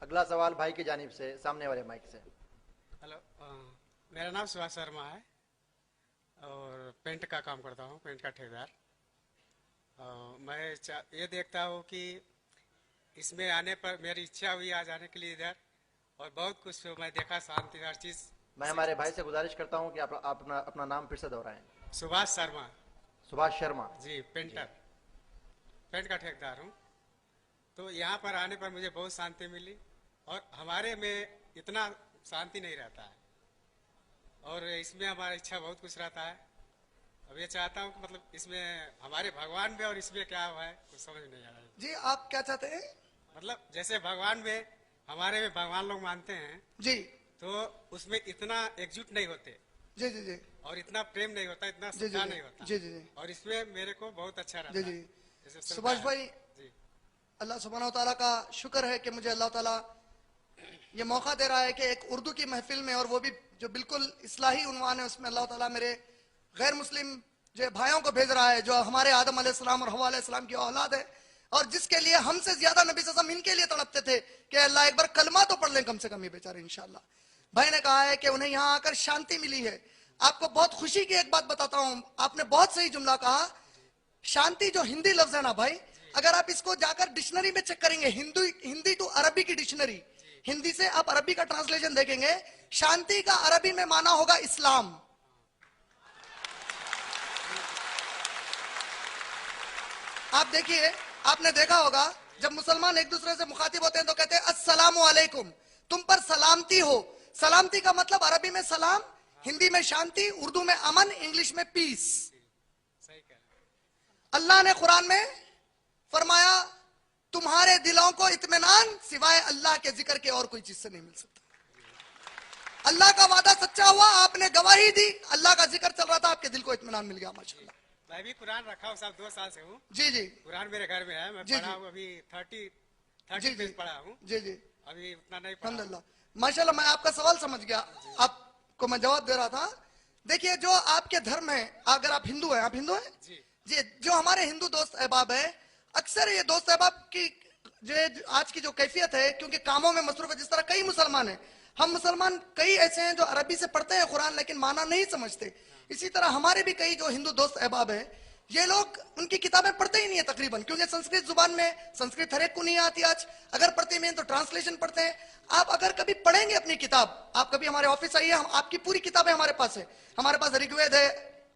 अगला सवाल भाई की जानिब से, सामने वाले माइक से। हेलो, मेरा नाम सुभाष शर्मा है और पेंट का काम करता हूँ, पेंट का ठेकेदार। मैं ये देखता हूँ कि इसमें आने पर मेरी इच्छा हुई आज आने के लिए इधर, और बहुत कुछ मैं देखा, शांति हर चीज़। मैं हमारे भाई से गुजारिश करता हूं कि आप अपना अपना नाम फिर से दोहराएं। सुभाष शर्मा। सुभाष शर्मा। जी, जी। पेंटर, पेंट का ठेकेदार हूँ। तो यहाँ पर आने पर मुझे बहुत शांति मिली, और हमारे में इतना शांति नहीं रहता है, और इसमें हमारा इच्छा बहुत कुछ रहता है। अब ये चाहता हूँ कि मतलब इसमें हमारे भगवान में और इसमें क्या हुआ है कुछ समझ नहीं आ रहा है। जी, आप क्या चाहते हैं? मतलब जैसे भगवान में, हमारे में भगवान लोग मानते हैं, जी तो उसमें इतना एकजुट नहीं होते, जी जी जी और इतना प्रेम नहीं होता, इतना जी जी सच्चा नहीं होता। जी जी जी और इसमें मेरे को बहुत अच्छा जी रहता जी। है। जैसे चलता सुभाष है। भाई, जी, अल्लाह सुब्हानहू ताला का शुक्र है कि मुझे अल्लाह ताला ये मौका दे रहा है कि एक उर्दू की महफिल में, और वो भी जो बिल्कुल इस्लाही उन्वान है, उसमें अल्लाह ताला मेरे गैर मुस्लिम जो भाइयों को भेज रहा है, जो हमारे आदम अलैहिस्सलाम और हव्वा अलैहिस्सलाम की औलाद है, और जिसके लिए हमसे ज्यादा नबी सल्लल्लाहु अलैहि वसल्लम इनके लिए तड़पते थे कि अल्लाह एक बार कलमा तो पढ़ लें कम से कम ये बेचारे इंशाल्लाह। भाई ने कहा है कि उन्हें यहाँ आकर शांति मिली है। आपको बहुत खुशी की एक बात बताता हूँ, आपने बहुत सही जुमला कहा। शांति जो हिंदी लफ्ज है ना भाई, अगर आप इसको जाकर डिक्शनरी में चेक करेंगे, हिंदी टू अरबी की डिक्शनरी, हिंदी से आप अरबी का ट्रांसलेशन देखेंगे, शांति का अरबी में माना होगा इस्लाम। आप देखिए, आपने देखा होगा जब मुसलमान एक दूसरे से मुखातिब होते हैं तो कहते हैं अस्सलामु अलैकुम, तुम पर सलामती हो। सलामती का मतलब अरबी में सलाम, हिंदी में शांति, उर्दू में अमन, इंग्लिश में पीस। सही कह रहे हैं। अल्लाह ने कुरान में फरमाया तुम्हारे दिलों को इत्मीनान सिवाय अल्लाह के जिक्र के और कोई चीज से नहीं मिल सकता। अल्लाह का वादा सच्चा हुआ, आपने गवाही दी, अल्लाह का जिक्र चल रहा था, आपके दिल को इत्मीनान मिल गया माशाल्लाह। मैं भी कुरान रखा हूँ साहब, 2 साल से हूँ। जी जी कुरान मेरे घर में है, मैं जी, पढ़ा जी। हूँ अभी 30 जी जी पेज पढ़ा हूँ, जी जी अभी उतना नहीं पढ़ा हूँ। अल्हम्दुलिल्लाह माशाल्लाह। मैं आपका सवाल समझ गया, आपको मैं जवाब दे रहा था। देखिए, जो आपके धर्म है, अगर आप हिंदू हैं, आप हिंदू हैं जी, जी, जो हमारे हिंदू दोस्त अहबाब है, अक्सर ये दोस्त अहबाब की जो आज की जो कैफियत है, क्योंकि कामों में मसरूफ है, जिस तरह कई मुसलमान हैं, हम मुसलमान कई ऐसे हैं जो अरबी से पढ़ते हैं कुरान लेकिन माना नहीं समझते, इसी तरह हमारे भी कई जो हिंदू दोस्त अहबाब हैं, ये लोग उनकी किताबें पढ़ते ही नहीं है तकरीबन, क्योंकि संस्कृत जुबान में, संस्कृत हर एक को नहीं आती आज, अगर पढ़ते भी हैं तो ट्रांसलेशन पढ़ते हैं। आप अगर कभी पढ़ेंगे अपनी किताब, आप कभी हमारे ऑफिस आइए, हम आपकी पूरी किताबें हमारे पास है। हमारे पास ऋग्वेद है,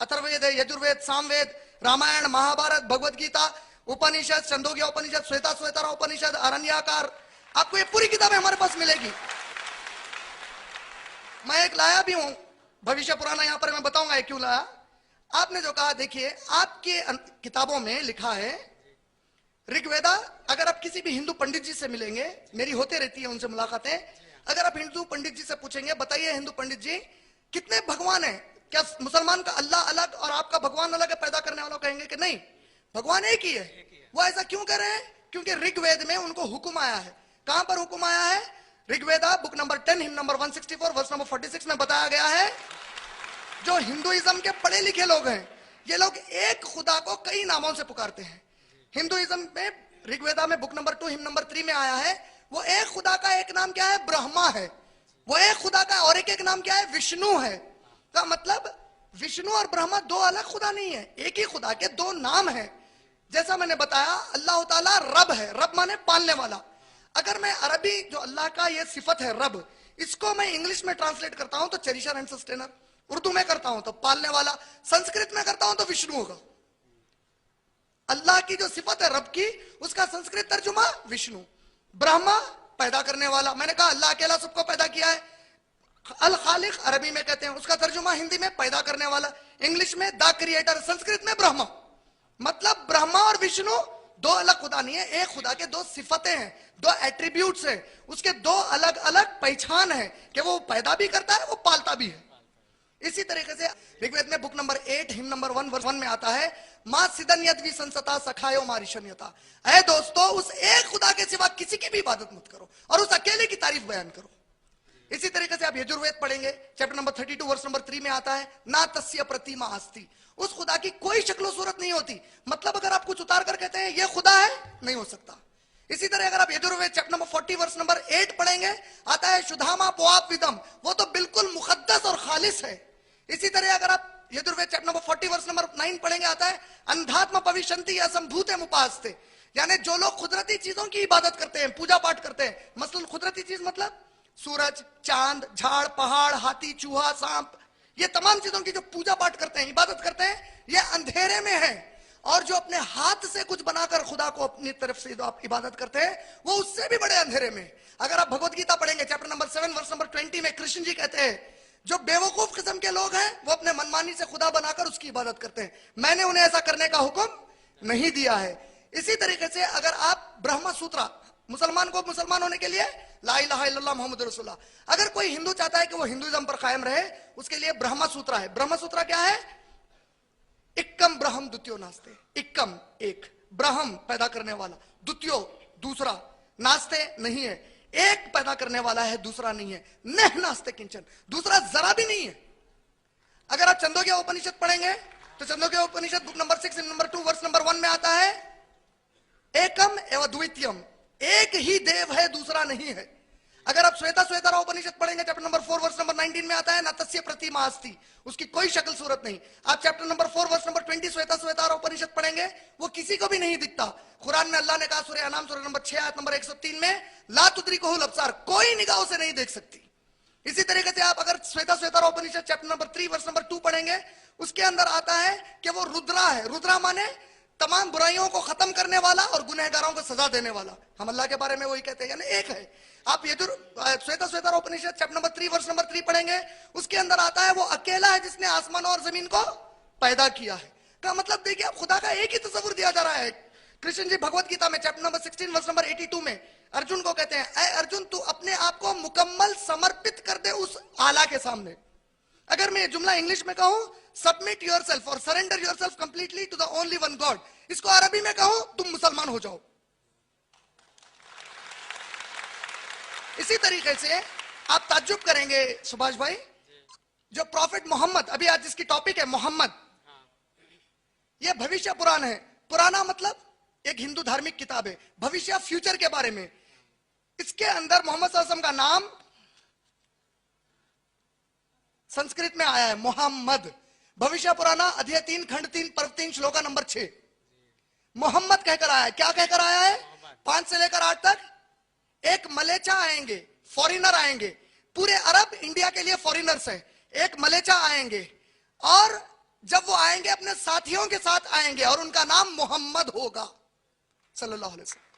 अथर्ववेद है, यजुर्वेद, सामवेद, रामायण, महाभारत, भगवत गीता, उपनिषद, छंदोग्य उपनिषद, श्वेता श्वेतारा उपनिषद, अरण्यकार, आपको ये पूरी किताबें हमारे पास मिलेगी। मैं एक लाया भी हूं भविष्य पुराना, यहां पर मैं बताऊंगा ये क्यों लाया। आपने जो कहा, देखिए आपके किताबों में लिखा है ऋग्वेदा, अगर आप किसी भी हिंदू पंडित जी से मिलेंगे, मेरी होते रहती है उनसे मुलाकातें, अगर आप हिंदू पंडित जी से पूछेंगे बताइए हिंदू पंडित जी कितने भगवान हैं, क्या मुसलमान का अल्लाह अलग और आपका भगवान अलग है, पैदा करने वालों कहेंगे कि नहीं, भगवान एक ही है। वो ऐसा क्यों कह रहे हैं? क्योंकि ऋग्वेद में उनको हुक्म आया है। कहां पर हुक्म आया है? Rigveda book number 10 hymn number 164 verse number 46 में बताया गया है, जो हिंदुइज्म के पढ़े लिखे लोग हैं, ये लोग एक खुदा को कई नामों से पुकारते हैं। हिंदुइज्म में ऋग्वेदा में बुक नंबर 2 हिम नंबर 3 में आया है, वो एक खुदा का एक नाम क्या है? ब्रह्मा है। वो एक खुदा का और एक नाम क्या है? विष्णु है। का मतलब विष्णु और ब्रह्मा दो अलग खुदा नहीं है, एक ही खुदा के दो नाम है। जैसा मैंने बताया, अल्लाह ताला रब है, रब माने पालने वाला। अगर मैं अरबी जो अल्लाह का ये सिफत है रब, इसको मैं इंग्लिश में ट्रांसलेट करता हूं तो चेरिशर एंड सस्टेनर, उर्दू में करता हूं तो पालने वाला, संस्कृत में करता हूं तो विष्णु होगा। अल्लाह की जो सिफत है रब की, उसका संस्कृत तर्जुमा विष्णु। ब्रह्मा पैदा करने वाला, मैंने कहा अल्लाह अकेला सबको पैदा किया है। अल खालिक अरबी में कहते हैं, उसका तर्जुमा हिंदी में पैदा करने वाला, इंग्लिश में द क्रिएटर, संस्कृत में ब्रह्मा। मतलब ब्रह्मा और विष्णु दो अलग खुदा नहीं है, एक खुदा के दो सिफतें हैं, दो एट्रीब्यूट्स हैं, उसके दो अलग अलग पहचान है कि वो पैदा भी करता है, वो पालता भी है। इसी तरीके से ऋग्वेद में book number 8 hymn number 1 verse 1 में आता है, मां सिदन यद्वी संसता सखायो मारिशन्यता। ऐ दोस्तों, उस एक खुदा के सिवा किसी की भी इबादत मत करो और उस अकेले की तारीफ बयान करो। इसी तरीके से आप यजुर्वेद पढ़ेंगे, चैप्टर नंबर 32 वर्स नंबर 3 में आता है, ना तस्य प्रतिमा अस्ति, उस खुदा की कोई शक्लो सूरत नहीं होती। मतलब अगर आप कुछ उतार कर कहते हैं ये खुदा है, नहीं हो सकता। इसी तरह अगर आप Yajurveda chapter number 40 verse number 8 पढ़ेंगे, आता है शुद्धामा पोआप विदम, वो तो बिल्कुल मुकद्दस और खालिस है। इसी तरह अगर आप Yajurveda chapter number 40 verse number 9 पढ़ेंगे, आता है अंधात्म भविष्यन्ति असंभूते मुपास्ते, यानी जो लोग कुदरती चीजों की इबादत करते हैं, पूजा पाठ करते हैं, मसलन कुदरती चीज मतलब सूरज, चांद, झाड़, पहाड़, हाथी, चूहा, सांप, ये तमाम चीजों की जो पूजा पाठ करते हैं, इबादत करते हैं, ये अंधेरे में है। और जो अपने हाथ से कुछ बनाकर खुदा को अपनी तरफ से जो आप इबादत करते हैं, वो उससे भी बड़े अंधेरे में। अगर आप भगवत गीता पढ़ेंगे चैप्टर नंबर 7 वर्स नंबर 20 में कृष्ण जी कहते हैं, जो बेवकूफ किस्म के लोग हैं वो अपने मनमानी से खुदा बनाकर उसकी इबादत करते हैं, मैंने उन्हें ऐसा करने का हुक्म नहीं दिया है। इसी तरीके से अगर आप ब्रह्म सूत्र, मुसलमान को मुसलमान होने के लिए ला इलाहा इल्लल्लाह मुहम्मद रसूलुल्लाह, अगर कोई हिंदू चाहता है कि वो हिंदुइज्म पर कायम रहे, उसके लिए ब्रह्म सूत्र है। ब्रह्म सूत्र क्या है? इक्कम ब्रह्म द्वितीयो नास्ते, इक्कम एक, ब्रह्म पैदा करने वाला, द्वितीयो दूसरा, नास्ते नहीं है, एक पैदा करने वाला है, दूसरा नहीं है, नह नास्ते किंचन, दूसरा जरा भी नहीं है। अगर आप छंदोग्य उपनिषद पढ़ेंगे तो Chandogya Upanishad book number 6 number 2 verse number 1 में आता है, एकम एवं द्वितीयम, एक ही देव है, दूसरा नहीं है। अगर आप श्वेता श्वेतारा उपनिषद पढ़ेंगे चैप्टर नंबर 4 वर्स नंबर 19 में आता है, न तस्य प्रतिमा अस्ति, उसकी कोई शक्ल सूरत नहीं। आप चैप्टर नंबर 4 वर्स नंबर 20 श्वेता श्वेतारा उपनिषद पढ़ेंगे, वो किसी को भी नहीं दिखता। कुरान में अल्लाह ने कहा सूरह अनाम सूरह नंबर 6 आयत नंबर 103 में, ला तुद्रिकुहुल अब्सार, कोई निगाहों से नहीं देख सकती। इसी तरीके से आप अगर श्वेता श्वेतारा उपनिषद चैप्टर नंबर 3 वर्स नंबर 2 पढ़ेंगे, उसके अंदर आता है कि वो रुद्रा है। रुद्रा माने तमाम बुराइयों को खत्म करने वाला और गुनहगारों को सजा देने वाला। हम अल्लाह के बारे में वही कहते हैं, यानी एक है। आप श्वेता श्वेतारा उपनिषद चैप्टर नंबर 3 वर्स नंबर 3 पढ़ेंगे, उसके अंदर आता है वो अकेला है जिसने आसमान और जमीन को पैदा किया है। का मतलब देखिए, आप खुदा का एक ही तस्वुर दिया जा रहा है। कृष्ण जी भगवत गीता में चैप्टर नंबर 16 वर्स नंबर 82 में अर्जुन को कहते हैं, ऐ अर्जुन तू अपने आप को मुकम्मल समर्पित कर दे उस आला के सामने। अगर मैं ये जुमला इंग्लिश में कहूं, सबमिट योरसेल्फ और surrender yourself completely to the only one God, इसको अरबी में कहूं, तुम मुसलमान हो जाओ। इसी तरीके से आप ताज्जुब करेंगे सुभाष भाई, जो प्रॉफिट मोहम्मद, अभी आज जिसकी टॉपिक है मोहम्मद, यह भविष्य पुराण है। पुराना मतलब एक हिंदू धार्मिक किताब है, भविष्य फ्यूचर के बारे में। इसके अंदर मोहम्मद सल्लल्लाहु अलैहि वसल्लम का नाम संस्कृत में आया है मोहम्मद। भविष्य पुराना अध्याय 3 खंड 3 पर्व 3 श्लोका नंबर 6 मोहम्मद कहकर आया है। क्या कहकर आया है? 5 से लेकर 8 तक एक मलेचा आएंगे, फॉरिनर आएंगे, पूरे अरब इंडिया के लिए फॉरिनर्स है। एक मलेचा आएंगे और जब वो आएंगे अपने साथियों के साथ आएंगे और उनका नाम मोहम्मद होगा सल्लल्लाहु अलैहि वसल्लम।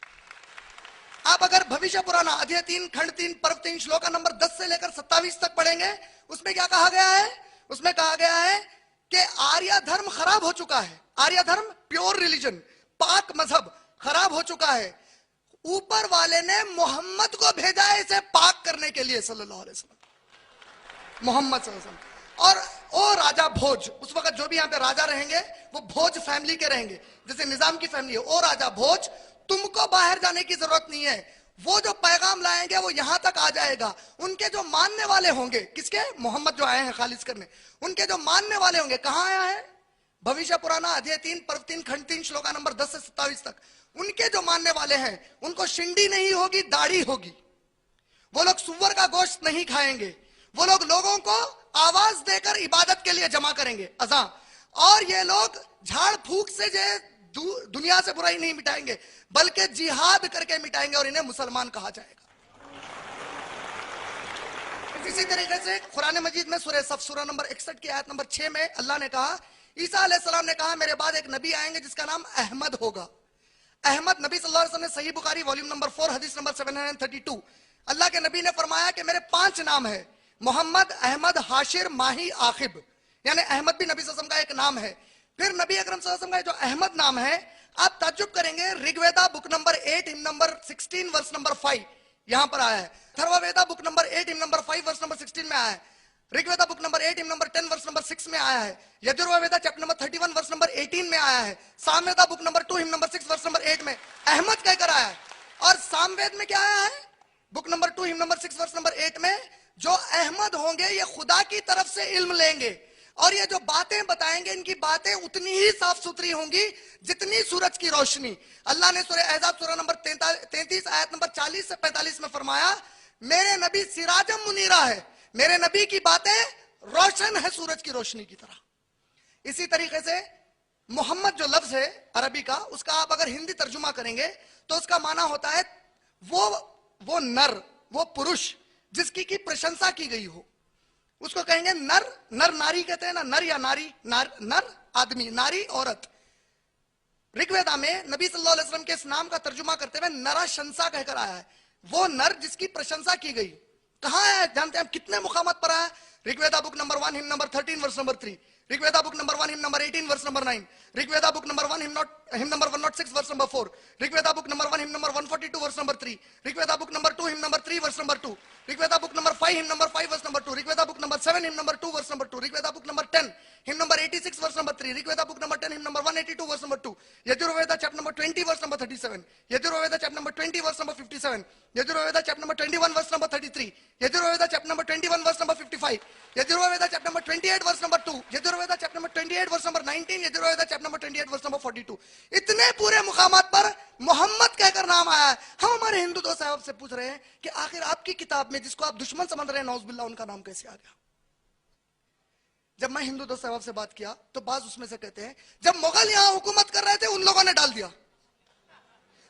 आप अगर भविष्य पुराना अध्याय 3 खंड 3 पर्व 3 श्लोका नंबर 10 से लेकर 27 तक पढ़ेंगे, उसमें क्या कहा गया है? उसमें कहा गया है कि आर्य धर्म खराब हो चुका है। आर्य धर्म प्योर रिलीजन, पाक मजहब खराब हो चुका है। ऊपर वाले ने मोहम्मद को भेजा है इसे पाक करने के लिए सल्लल्लाहु अलैहि वसल्लम, मोहम्मद सल्लल्लाहु अलैहि वसल्लम। और ओ राजा भोज, उस वक्त जो भी यहाँ पे राजा रहेंगे वो भोज फैमिली के रहेंगे, जैसे निजाम की फैमिली है। ओ राजा भोज, तुमको बाहर जाने की जरूरत नहीं है, वो जो पैगाम लाएंगे वो यहां तक आ जाएगा। उनके जो मानने वाले होंगे, किसके? मोहम्मद जो आए हैं खालिज करने, उनके जो मानने वाले होंगे, कहां आया है? भविष्य पुराना अध्याय 3 पर्व 3 खंड 3 श्लोका नंबर 10 से 27 तक। उनके जो मानने वाले हैं उनको शिंडी नहीं होगी, दाढ़ी होगी। वो लोग सुअर का गोश्त नहीं खाएंगे। वो लोग लोगों को आवाज देकर इबादत के लिए जमा करेंगे, अज़ा। और ये लोग झाड़ फूक से दुनिया से बुराई नहीं मिटाएंगे, बल्कि जिहाद करके मिटाएंगे और इन्हें मुसलमान कहा जाएगा। इसी तरीके से कुरान मजीद में सूरह सफ सूरह नंबर 61 की आयत नंबर 6 में अल्लाह ने कहा, ईसा अलैहिस्सलाम ने कहा, मेरे बाद एक नबी आएंगे जिसका नाम अहमद होगा। अहमद नबी सल्लल्लाहु अलैहि वसल्लम ने सही बुखारी वॉल्यूम नंबर 4 हदीस नंबर 732, अल्लाह के नबी ने फरमाया कि मेरे 5 नाम है, मोहम्मद, अहमद, हाशिर, माही, आखिब, यानी अहमद भी नबी सल्लल्लाहु अलैहि वसल्लम का एक नाम है। फिर नबी अकरम सल्लल्लाहु अलैहि वसल्लम का जो अहमद नाम है, आप ताज्जुब करेंगे, Rigveda book number 8 hymn number 16 verse number 5 यहां पर आया है। Atharvaveda book number 8 hymn number 5 verse number 16 में आया है। Rigveda book number 8 hymn number 10 verse number 6 में आया है। Yajurveda chapter number 31 verse number 18 में आया है। Samaveda book number 2 hymn number 6 verse number 8 में अहमद कहकर आया है। और सामवेद में क्या आया है? Book number 2 hymn number 6 verse number 8 में जो अहमद होंगे ये खुदा की तरफ से इल्म लेंगे। और ये जो बातें बताएंगे इनकी बातें उतनी ही साफ सुथरी होंगी जितनी सूरज की रोशनी। अल्लाह ने सूरह अहज़ाब सूरह नंबर 33 आयत नंबर 40 से 45 में फरमाया, मेरे नबी सिराजम मुनीरा है, मेरे नबी की बातें रोशन है सूरज की रोशनी की तरह। इसी तरीके से मोहम्मद जो लफ्ज है अरबी का, उसका आप अगर हिंदी तर्जुमा करेंगे तो उसका माना होता है वो नर, वो पुरुष जिसकी की प्रशंसा की गई हो, उसको कहेंगे नर। नर नारी कहते हैं ना, नर या नारी, नर आदमी, नारी औरत। ऋग्वेदा में नबी सल्लल्लाहु अलैहि वसल्लम के इस नाम का तर्जुमा करते हुए नराशंसा कहकर आया है, वो नर जिसकी प्रशंसा की गई। कहां है जानते हैं हम, कितने मुकामात पर आया? Rigveda book number 1 hymn number 13 verse number 3, Rigveda book number 1 hymn number 18 verse number 9, Rigveda book number 1 hymn number 106 verse number 4, Rigveda book number 1 hymn number 142 verse number 3, Rigveda book number 2 hymn number 3 verse number 2, Rigveda book number 5 hymn number 5 verse number 2, Rigveda book number 7 hymn number 2 verse number 2, Rigveda book number 10 hymn number 86 verse number 3, Rigveda book number 10 hymn number 182 verse number 2, Yajurveda chapter number 20 verse number 37, Yajurveda chapter number 20 verse number 57, Yajurveda chapter number 21 verse number 33, Yajurveda chapter number 21 verse number 55, Yajurveda chapter number 28 verse number 2, Yajurveda chapter number 28 verse number 19, Yajurveda chapter number 28 verse number 42। इतने पूरे मुकामात पर मोहम्मद कहकर नाम आया है। हम हमारे हिंदू दोस्त साहब से पूछ रहे हैं कि आखिर आपकी किताब में जिसको आप दुश्मन समझ रहे हैं नौजुबिल्लाह, उनका नाम कैसे आ गया? जब मैं हिंदू दोस्त साहब से बात किया तो बाज उसमें से कहते हैं जब मुगल यहां हुकूमत कर रहे थे उन लोगों ने डाल दिया।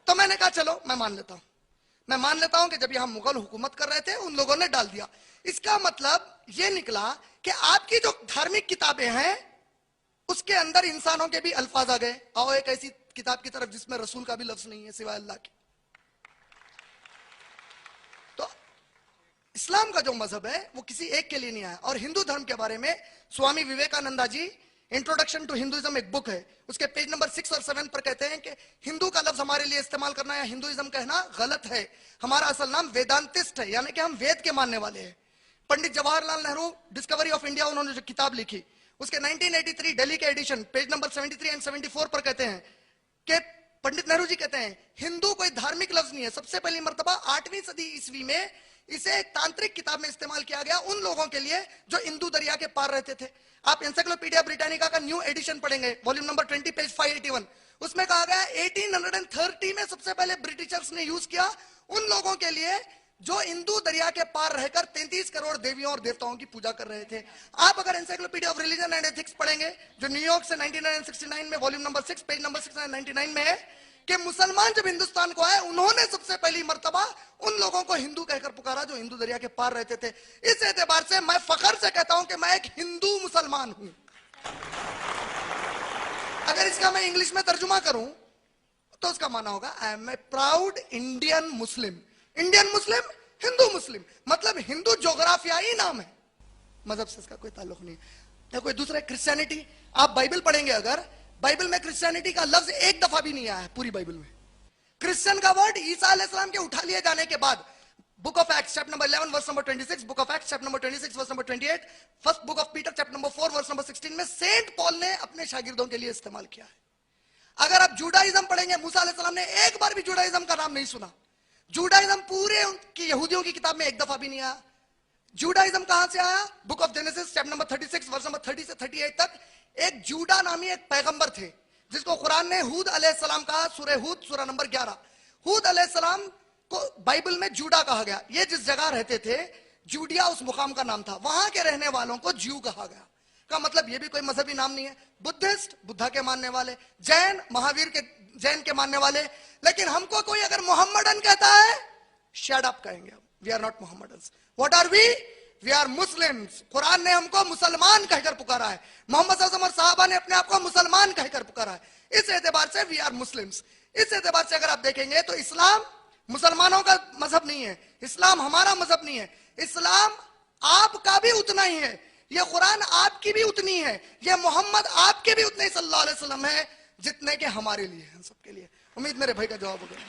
तो मैंने कहा चलो मैं मान लेता हूं कि जब यहां मुगल हुकूमत कर रहे थे उन लोगों ने डाल दिया। इसका मतलब यह निकला कि आपकी जो धार्मिक किताबें हैं उसके अंदर इंसानों के भी अल्फाज आ गए। आओ एक ऐसी किताब की तरफ जिसमें रसूल का भी लफ्ज नहीं है सिवाय अल्लाह के। तो इस्लाम का जो मजहब है वो किसी एक के लिए नहीं आया। और हिंदू धर्म के बारे में स्वामी विवेकानंदा जी इंट्रोडक्शन टू हिंदुइज्म एक बुक है, उसके पेज नंबर 6 और 7 पर कहते हैं कि हिंदू का लफ्ज हमारे लिए इस्तेमाल करना या हिंदुइज्म कहना गलत है। हमारा असल नाम वेदांतिस्ट है, यानी कि हम वेद के मानने वाले हैं। Pandit Jawaharlal Nehru Discovery of India उन्होंने जो किताब लिखी उसके 1983 दिल्ली के एडिशन पेज नंबर 73 एंड 74 पर कहते हैं कि पंडित नेहरू जी कहते हैं हिंदू कोई धार्मिक लफ्ज नहीं है। सबसे पहली मर्तबा 8वीं सदी ईस्वी में इसे एक तांत्रिक किताब में इस्तेमाल किया गया उन लोगों के लिए जो इंदू दरिया के पार रहते थे। आप एनसाइक्लोपीडिया ब्रिटानिका का न्यू एडिशन पढ़ेंगे, वॉल्यूम नंबर 20 पेज 581, उसमें कहा गया 1830 में सबसे पहले ब्रिटिशर्स ने यूज किया उन लोगों के लिए जो इंदू दरिया के पार रहकर 33 करोड़ देवियों और देवताओं की पूजा कर रहे थे। आप अगर encyclopedia of religion and ethics पढ़ेंगे जो न्यूयॉर्क से 1969 में वॉल्यूम नंबर 6 पेज नंबर 699 में है कि मुसलमान जब हिंदुस्तान को आए उन्होंने सबसे पहली मर्तबा उन लोगों को हिंदू कहकर पुकारा जो इंदू दरिया के पार रहते थे। इस एतबार से मैं फख्र से कहता हूं कि मैं एक हिंदू मुसलमान हूं। अगर इसका मैं इंग्लिश में तर्जुमा करूं तो उसका माना होगा I am a proud Indian Muslim. Indian Muslim, Hindu Muslim, मतलब हिंदू जोग्राफियाई नाम है, मजहब से इसका कोई ताल्लुक नहीं है। कोई दूसरा क्रिश्चियनिटी, आप बाइबल पढ़ेंगे अगर बाइबल में क्रिश्चियनिटी का लफ्ज एक दफा भी नहीं आया है पूरी बाइबल में। क्रिश्चियन का वर्ड ईसा अलैहिस्सलाम के उठा लिए जाने के बाद book of Acts chapter number 11 verse number 26, book of Acts chapter number 26 verse number 28, first book of Peter chapter number 4 verse number 16 में सेंट पॉल ने अपने शागिर्दों के लिए इस्तेमाल किया है। अगर आप जुडाइज्म पढ़ेंगे मूसा अलैहिस्सलाम ने एक बार भी जुडाइज्म का नाम नहीं सुना। जुडाइज्म पूरे उनकी यहूदियों की किताब में एक दफा भी नहीं आया। जुडाइज्म कहां से आया? Book of Genesis chapter number 36 verse number 30 से 38 तक एक जूडा नामी एक पैगंबर थे जिसको कुरान ने हूद अलैहिस्सलाम कहा। सूरह हूद सूरह नंबर 11। हूद अलैहिस्सलाम को बाइबल में जूडा कहा गया। ये जिस जगह रहते थे जूडिया उस मुकाम का नाम था, वहां के रहने वालों को ज्यू कहा गया। का मतलब ये भी कोई मजहबी नाम नहीं है। बुद्धिस्ट बुद्धा के मानने वाले, जैन महावीर के जैन के मानने वाले। लेकिन हमको कोई अगर मोहम्मदन कहता है शट अप कहेंगे हम। We are not Mohammedans. What are we are Muslims. Quran ने हमको मुसलमान कहकर पुकारा है। मोहम्मद सल्लल्लाहु अलैहि वसल्लम साहबा ने अपने आप को मुसलमान कहकर पुकारा है। इस एतबार से वी आर मुस्लिम्स। इस एतबार से अगर आप देखेंगे तो इस्लाम मुसलमानों का मजहब नहीं है, इस्लाम हमारा मजहब नहीं है। इस्लाम आपका भी उतना ही है, ये कुरान आपकी भी उतनी है, ये मोहम्मद आपके भी उतने सल्लल्लाहु अलैहि वसल्लम है जितने के हमारे लिए हैं, सबके लिए। उम्मीद मेरे भाई का जवाब हो गया।